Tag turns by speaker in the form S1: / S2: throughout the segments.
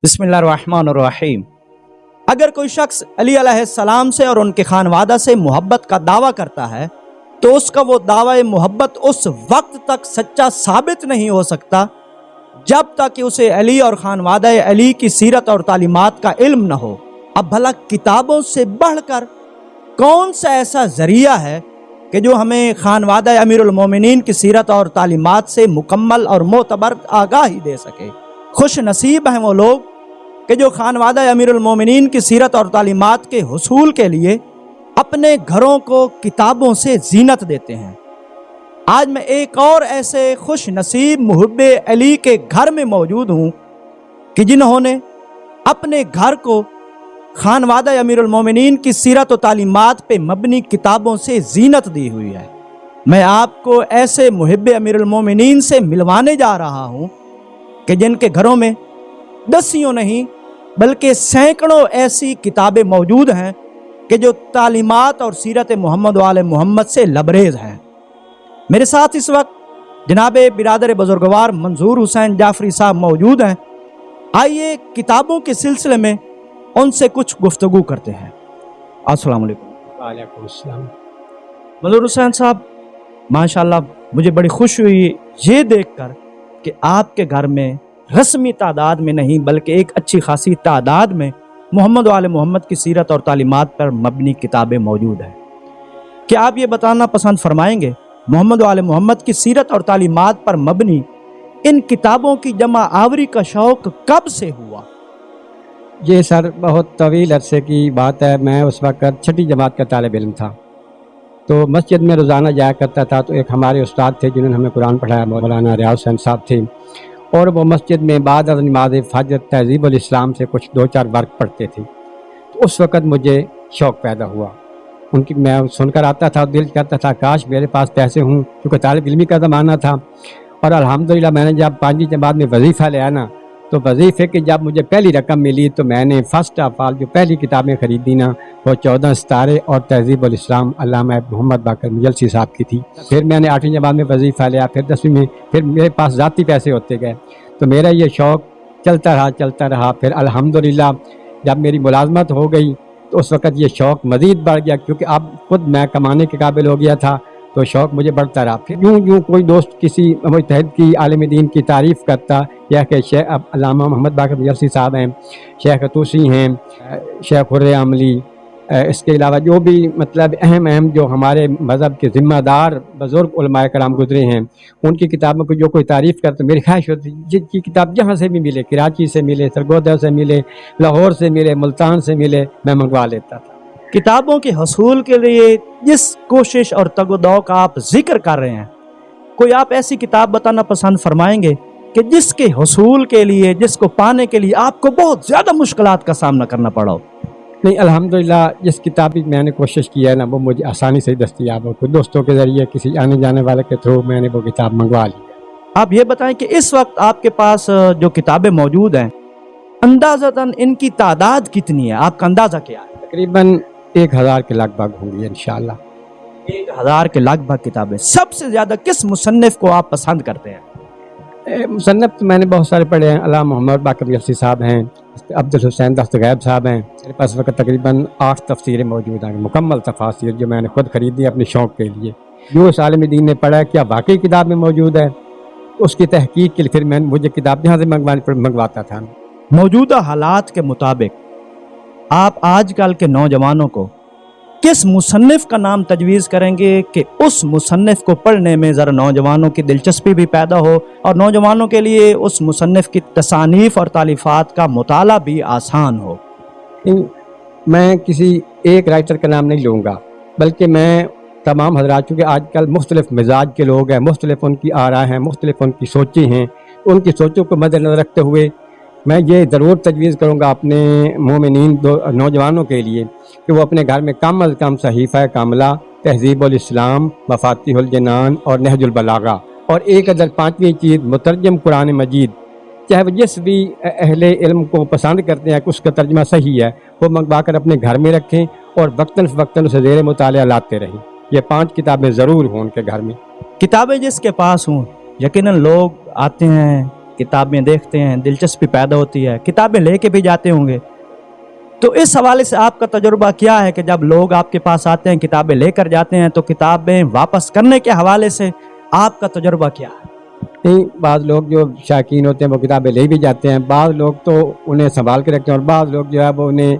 S1: बिस्मिल्लाहिर्रहमानिर्रहीम। अगर कोई शख्स अली अलैहिस्सलाम से और उनके खानवादा से मोहब्बत का दावा करता है तो उसका वो दावा मोहब्बत उस वक्त तक सच्चा साबित नहीं हो सकता जब तक कि उसे अली और खानवादा अली की सीरत और तालीमात का इल्म न हो। अब भला किताबों से बढ़कर कौन सा ऐसा जरिया है कि जो हमें खानवादा अमीरुल मोमिनीन की सीरत और तालीमात से मुकम्मल और मोतबर आगाही दे सके। खुश नसीब हैं वो लोग कि जो खानवादा अमीरुल मोमिनीन की सीरत और तालीमात के हुसूल के लिए अपने घरों को किताबों से जीनत देते हैं। आज मैं एक और ऐसे खुश नसीब मुहब्बे अली के घर में मौजूद हूँ कि जिन्होंने अपने घर को खानवादा अमीरुल मोमिनीन की सीरत और तालीमात पे मबनी किताबों से जीनत दी हुई है। मैं आपको ऐसे मुहब्बे अमीरुल मोमिनीन से मिलवाने जा रहा हूँ कि जिनके घरों में दसियों नहीं बल्कि सैकड़ों ऐसी किताबें मौजूद हैं कि जो तालीमात और सीरत मोहम्मद वाले मोहम्मद से लबरेज हैं। मेरे साथ इस वक्त जनाब बिरादर बुजुर्गवार मंजूर हुसैन जाफरी साहब मौजूद हैं। आइए किताबों के सिलसिले में उनसे कुछ गुफ्तगू करते हैं। अस्सलाम वालेकुम।
S2: वालेकुम अस्सलाम।
S1: मंजूर हुसैन साहब, माशाल्लाह मुझे बड़ी खुशी हुई ये देखकर कि आपके घर में रस्मी तादाद में नहीं बल्कि एक अच्छी खासी तादाद में मोहम्मद वाले मोहम्मद की सीरत और तालीमात पर मबनी किताबें मौजूद हैं। क्या आप ये बताना पसंद फरमाएंगे मोहम्मद वाले मोहम्मद की सीरत और तालीमात पर मबनी इन किताबों की जमा आवरी का शौक़ कब से हुआ?
S2: ये सर बहुत तवील अरसे की बात है। मैं उस वक्त छठी जमात का तालिब इल्म था, तो मस्जिद में रोज़ाना जाया करता था। तो एक हमारे उस्ताद थे जिन्होंने हमें कुरान पढ़ाया, मौलाना रियाज हुसैन साहब थे, और वो मस्जिद में बाद नमाज फजर तहज़ीबुल इस्लाम से कुछ 2-4 वर्क पढ़ते थे। तो उस वक़्त मुझे शौक़ पैदा हुआ उनकी। मैं सुनकर आता था, दिल करता था काश मेरे पास पैसे हों, क्योंकि तालिब इल्मी का ज़माना था। और अल्हम्दुलिल्लाह मैंने जब 5वीं जमात में वजीफ़ा लिया ना, तो वजीफ़े की जब मुझे पहली रकम मिली तो मैंने फ़र्स्ट ऑफ ऑल जो पहली किताबें ख़रीदी ना वो 14 सितारे और तहज़ीबुल इस्लाम अल्लामा मोहम्मद बाकर मुजल्सी साहब की थी। फिर मैंने 8वीं जमात में वजीफ़ा लिया, फिर 10वीं में फिर मेरे पास ज़ाती पैसे होते गए, तो मेरा ये शौक़ चलता रहा। फिर अल्हम्दुलिल्लाह जब मेरी मुलाजमत हो गई तो उस वक़्त ये शौक़ मज़ीद बढ़ गया, क्योंकि अब खुद मैं कमाने के काबिल हो गया था, तो शौक़ मुझे बढ़ता रहा। फिर यूँ कोई दोस्त किसी मुजतहिद की आलिम दीन की तारीफ़ करता, या कि शेख अल्लामा मोहम्मद बाकर मुजल्सी साहब हैं, शेख तूसी हैं, शेख हुर्रे आमली, इसके अलावा जो भी मतलब अहम जो हमारे मज़हब के ज़िम्मेदार बुज़ुर्ग उलमाए कराम गुज़रे हैं, उनकी किताबों को जो कोई तारीफ़ करता, मेरी ख्वाहिश होती जिनकी किताब जहाँ से भी मिले, कराची से मिले, सरगोदा से मिले, लाहौर से मिले, मुल्तान से मिले, मैं मंगवा लेता था।
S1: किताबों के हसूल के लिए जिस कोशिश और तगदौ का आप जिक्र कर रहे हैं, कोई आप ऐसी किताब बताना पसंद फरमाएंगे कि जिसके हसूल के लिए, जिसको पाने के लिए आपको बहुत ज़्यादा मुश्किलात का सामना करना पड़ा हो?
S2: नहीं, अल्हम्दुलिल्लाह जिस किताब की मैंने कोशिश की है ना, वो मुझे आसानी से दस्तयाब हो। कोई दोस्तों के ज़रिए किसी आने जाने वाले के थ्रू मैंने वो किताब मंगवा ली।
S1: आप ये बताएं कि इस वक्त आपके पास जो किताबें मौजूद हैं, अंदाज़तन इनकी तादाद कितनी है? आपका अंदाज़ा क्या है?
S2: तकरीबन 1000 के लगभग होंगी इंशाअल्लाह।
S1: 1000 के लगभग किताबें। सबसे ज़्यादा किस मुसन्निफ़ को आप पसंद करते हैं?
S2: मुसन्निफ़ तो मैंने बहुत सारे पढ़े हैं। अल्लामा मोहम्मद बाकर मुजल्सी साहब हैं, अब्दुल हुसैन दस्तगैब साहब हैं। मेरे पास वक्त तकरीबन 8 तफसीरें मौजूद हैं, मुकम्मल तफासिर, जो मैंने खुद ख़रीदी अपने शौक़ के लिए। जो इस आलिम दीन ने पढ़ा है क्या वाकई किताब में मौजूद है, उसकी तहकीक के लिए फिर मुझे किताब जहाँ से मंगवाता था।
S1: मौजूदा हालात के मुताबिक आप आजकल के नौजवानों को किस मुसन्निफ़ का नाम तजवीज़ करेंगे कि उस मुसन्निफ़ को पढ़ने में ज़रा नौजवानों की दिलचस्पी भी पैदा हो और नौजवानों के लिए उस मुसन्निफ़ की तसानीफ़ और तालीफ़ात का मुताला भी आसान हो?
S2: मैं किसी एक राइटर का नाम नहीं लूँगा, बल्कि मैं तमाम हज़रात, चूँकि आजकल मुख्तलिफ़ मिजाज के लोग हैं, मुख्तलिफ़ उनकी आरा हैं, मुख्तलिफ़ उनकी सोचें हैं, उनकी सोचों को मद्देनज़र रखते हुए मैं ये ज़रूर तजवीज़ करूँगा अपने मोमिनीन नौजवानों के लिए कि वो अपने घर में कम अज़ कम सहीफ़ा कामिला, तहज़ीबुल इस्लाम, मफ़ातिहुल जनान और नहजुल बलागा, और एक अदर 5वीं चीज़ मुतरजम कुरान मजीद, चाहे वो जिस भी अहले इल्म को पसंद करते हैं कि उसका तर्जमा सही है, वो मंगवा कर अपने घर में रखें और वक्तन फ़वक्तन उसे ज़ेर मुतालिया लाते रहें। ये 5 किताबें ज़रूर हों उनके घर में।
S1: किताबें जिसके पास हों, यकीनन लोग आते हैं, किताबें देखते हैं, दिलचस्पी पैदा होती है, किताबें लेके भी जाते होंगे। तो इस हवाले से आपका तजुर्बा क्या है कि जब लोग आपके पास आते हैं, किताबें लेकर जाते हैं, तो किताबें वापस करने के हवाले से आपका तजुर्बा क्या है?
S2: नहीं, बाज़ लोग जो शौकीन होते हैं वो किताबें ले भी जाते हैं, बाज़ लोग तो उन्हें संभाल के रखते हैं, और बाज़ लोग जो है वो उन्हें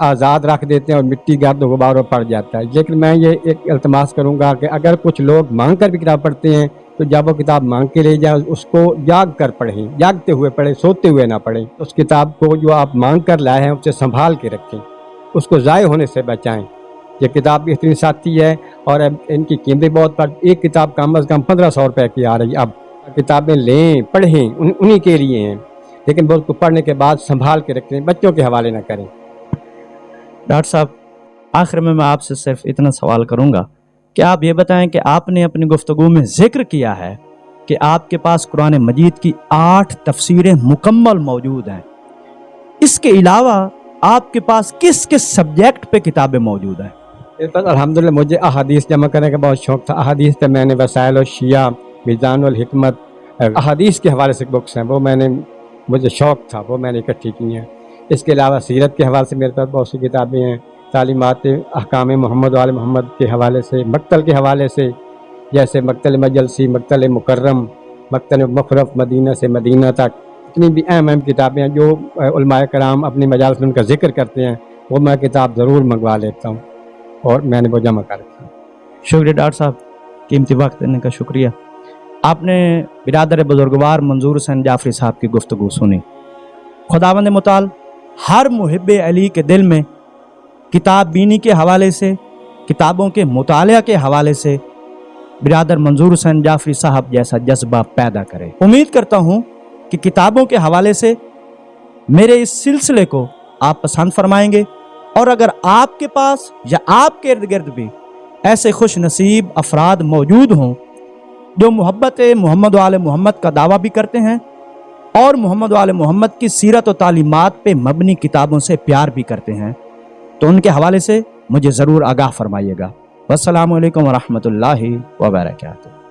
S2: आज़ाद रख देते हैं और मिट्टी गर्द गुबार पड़ जाता है। लेकिन मैं ये एक इल्तमास करूँगा कि अगर कुछ लोग मांग कर भी किताब पढ़ते हैं तो जब वो किताब मांग के ले जाए उसको जाग कर पढ़ें, जागते हुए पढ़ें, सोते हुए ना पढ़ें। उस किताब को जो आप मांग कर लाए हैं उसे संभाल के रखें, उसको ज़ाय होने से बचाएं। ये किताब भी इतनी साथी है और अब इनकी कीमतें बहुत पर एक किताब कम अज़ कम 1500 रुपये की आ रही है। अब किताबें लें, पढ़ें, उन्हीं के लिए हैं, लेकिन वो उसको पढ़ने के बाद संभाल के रखें, बच्चों के हवाले ना करें।
S1: डॉक्टर साहब, आखिर में मैं आपसे सिर्फ इतना सवाल करूंगा कि आप ये बताएं कि आपने अपनी गुफ्तगू में जिक्र किया है कि आपके पास कुरान मजीद की 8 तफसीरें मुकम्मल मौजूद हैं। इसके अलावा आपके पास किस किस सब्जेक्ट पे किताबें मौजूद हैं?
S2: मेरे पास अल्हम्दुलिल्लाह मुझे अहादीस जमा करने का बहुत शौक़ था। अहादीस पे मैंने वसाइल और शिया, मीज़ान और हिकमत, अहादीस के हवाले से बुक्स हैं, वो मुझे शौक़ था, वो मैंने इकट्ठी की हैं। इसके अलावा सीरत के हवाले से मेरे पास बहुत सी किताबें हैं, तालीमात अहकाम मोहम्मद वाले मोहम्मद के हवाले से, मक्तल के हवाले से, जैसे मक्तल मजलसी, मक्तल मुकर्रम, मक्तल मुखरफ, मदीना से मदीना तक, इतनी भी अहम किताबें हैं जो उलमाए कराम अपनी मजालिस में उनका जिक्र करते हैं, वो मैं किताब ज़रूर मंगवा लेता हूँ और मैंने वो जमा कर रखा।
S1: शुक्रिया डॉक्टर साहब, कीमती वक्त देने का शुक्रिया। आपने बिरादर बुजुर्गवार मंजूर हुसैन जाफरी साहब की गुफ्तगू सुनी। खुदावंद मुताल हर मुहिब्बे अली के दिल में किताब बीनी के हवाले से, किताबों के मुतालिया के हवाले से बिरादर मंजूर हुसैन जाफरी साहब जैसा जज्बा पैदा करे। उम्मीद करता हूँ कि किताबों के हवाले से मेरे इस सिलसिले को आप पसंद फरमाएंगे, और अगर आपके पास या आपके इर्द गिर्द भी ऐसे खुश नसीब अफराद मौजूद हों जो मोहब्बत मोहम्मद वाले मोहम्मद का दावा भी करते हैं और मोहम्मद वाले मोहम्मद की सीरत और तालीमात पे मबनी किताबों से प्यार भी करते हैं, तो उनके हवाले से मुझे ज़रूर आगाह फरमाइएगा। वस्सलामु अलैकुम वरहमतुल्लाहि वबरकातुहू।